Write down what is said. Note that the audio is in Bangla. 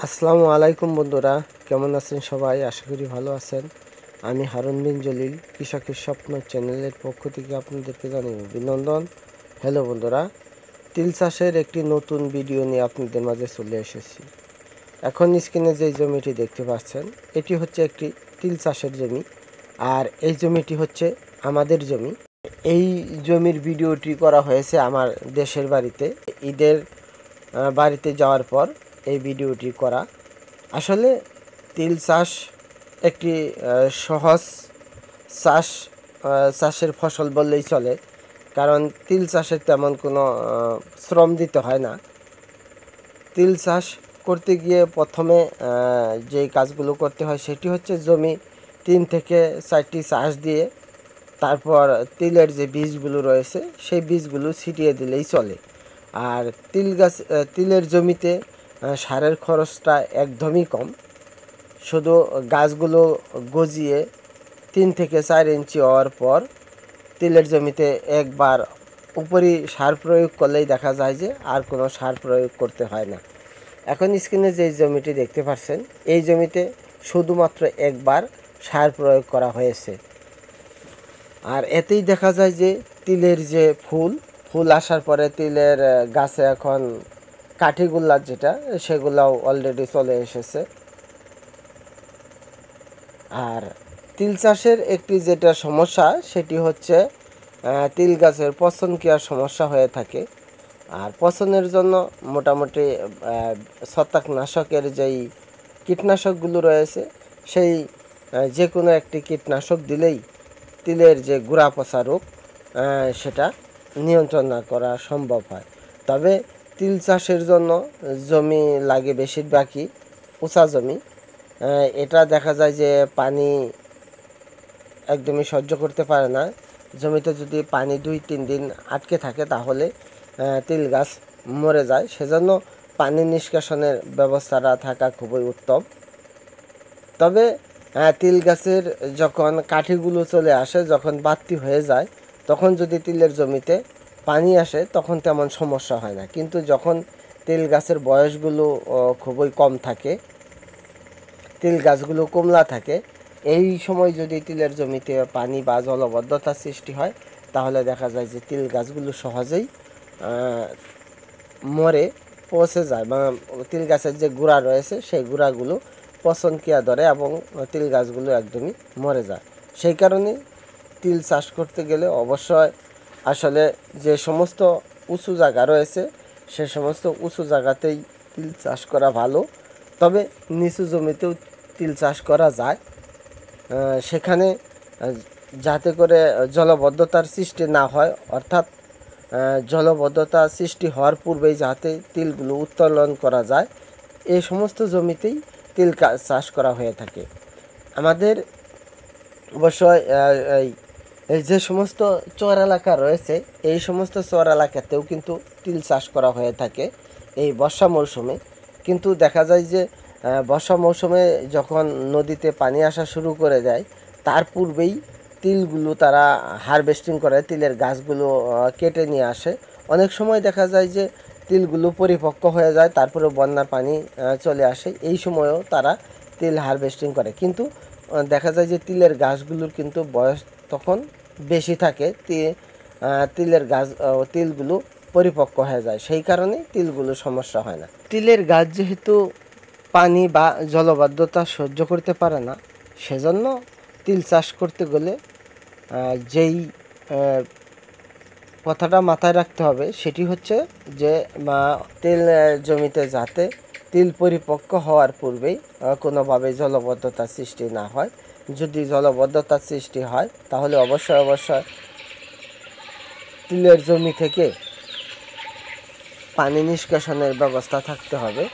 আসসালামু আলাইকুম বন্ধুরা, কেমন আছেন সবাই? আশা করি ভালো আছেন। আমি হারুন বিন জলিল কৃষকের স্বপ্ন চ্যানেলের পক্ষ থেকে আপনাদেরকে জানাই অভিনন্দন। হ্যালো বন্ধুরা, তিল চাষের একটি নতুন ভিডিও নিয়ে আপনাদের মাঝে চলে এসেছি। এখন স্ক্রিনে যে জমিটি দেখতে পাচ্ছেন, এটি হচ্ছে একটি তিল চাষের জমি, আর এই জমিটি হচ্ছে আমাদের জমি। এই জমির ভিডিওটি করা হয়েছে আমার দেশের বাড়িতে। ঈদের বাড়িতে যাওয়ার পর এই ভিডিওটি করা। আসলে তিল চাষ একটি সহজ চাষের ফসল বললেই চলে, কারণ তিল চাষে তেমন কোনো শ্রম দিতে হয় না। তিল চাষ করতে গিয়ে প্রথমে যেই কাজগুলো করতে হয় সেটি হচ্ছে জমি 3 থেকে 4টি চাষ দিয়ে তারপর তিলের যে বীজগুলো রয়েছে সেই বীজগুলো ছিটিয়ে দিলেই চলে। আর তিলের জমিতে সারের খরচটা একদমই কম। শুধু গাছগুলো গজিয়ে 3 থেকে 4 ইঞ্চি হওয়ার পর তিলের জমিতে একবার উপরি সার প্রয়োগ করলেই দেখা যায় যে আর কোনো সার প্রয়োগ করতে হয় না। এখন স্ক্রিনে যে জমিটি দেখতে পাচ্ছেন, এই জমিতে শুধুমাত্র একবার সার প্রয়োগ করা হয়েছে। আর এতেই দেখা যায় যে তিলের যে ফুল আসার পরে তিলের গাছে এখন কাঠিগুলা যেটা সেগুলাও অলরেডি চলে এসেছে। আর তিল চাষের একটি যেটা সমস্যা সেটি হচ্ছে তিল গাছের পচনক্রিয়ার সমস্যা হয়ে থাকে। আর পচনের জন্য মোটামুটি ছত্রাকনাশকের যেই কীটনাশকগুলো রয়েছে সেই যে কোনো একটি কীটনাশক দিলেই তিলের যে গুঁড়া পচা রোগ সেটা নিয়ন্ত্রণ না করা সম্ভব হয়। তবে তিল চাষের জন্য জমি লাগে বেশিরভাগই উঁচা জমি। এটা দেখা যায় যে পানি একদমই সহ্য করতে পারে না। জমিতে যদি পানি 2-3 দিন আটকে থাকে তাহলে তিল গাছ মরে যায়। সেজন্য পানি নিষ্কাশনের ব্যবস্থাটা থাকা খুবই উত্তম। তবে তিল গাছের যখন কাঠিগুলো চলে আসে, যখন বাড়তি হয়ে যায়, তখন যদি তিলের জমিতে পানি আসে তখন তেমন সমস্যা হয় না। কিন্তু যখন তিল গাছের বয়সগুলো খুবই কম থাকে, তিল গাছগুলো কমলা থাকে, এই সময় যদি তিলের জমিতে পানি বা জলবদ্ধতার সৃষ্টি হয় তাহলে দেখা যায় যে তিল গাছগুলো সহজেই মরে পচে যায়, বা তিল গাছের যে গুঁড়া রয়েছে সেই গুঁড়াগুলো পচনক্রিয়া ধরে এবং তিল গাছগুলো একদমই মরে যায়। সেই কারণে তিল চাষ করতে গেলে অবশ্যই আসলে যে সমস্ত উঁচু জায়গা রয়েছে সে সমস্ত উঁচু জায়গাতেই তিল চাষ করা ভালো। তবে নিচু জমিতেও তিল চাষ করা যায়, সেখানে যাতে করে জলবদ্ধতার সৃষ্টি না হয়, অর্থাৎ জলবদ্ধতা সৃষ্টি হওয়ার পূর্বেই যাতে তিলগুলো উত্তোলন করা যায়, এই সমস্ত জমিতেই তিল চাষ করা হয়ে থাকে। আমাদের অবশ্যই এই যে সমস্ত চর এলাকা রয়েছে এই সমস্ত চর এলাকাতেও কিন্তু তিল চাষ করা হয়ে থাকে এই বর্ষা মৌসুমে। কিন্তু দেখা যায় যে বর্ষা মৌসুমে যখন নদীতে পানি আসা শুরু করে দেয় তার পূর্বেই তিলগুলো তারা হারভেস্টিং করে, তিলের গাছগুলো কেটে নিয়ে আসে। অনেক সময় দেখা যায় যে তিলগুলো পরিপক্ক হয়ে যায়, তারপরে বন্যার পানি চলে আসে, এই সময়ও তারা তিল হারভেস্টিং করে। কিন্তু দেখা যায় যে তিলের গাছগুলোর কিন্তু বয়স তখন বেশি থাকে, তিলের গাছ তিলগুলো পরিপক্ক হয়ে যায়, সেই কারণে তিলগুলো সমস্যা হয় না। তিলের গাছ যেহেতু পানি বা জলবদ্ধতা সহ্য করতে পারে না, সেজন্য তিল চাষ করতে গেলে যেই কথাটা মাথায় রাখতে হবে সেটি হচ্ছে যে তিল জমিতে যাতে তিল পরিপক্ক হওয়ার পূর্বেই কোনোভাবে জলবদ্ধতার সৃষ্টি না হয়। যদি জলবদ্ধতার সৃষ্টি হয় তাহলে অবশ্যই তিলের জমি থেকে পানি নিষ্কাশনের ব্যবস্থা থাকতে হবে।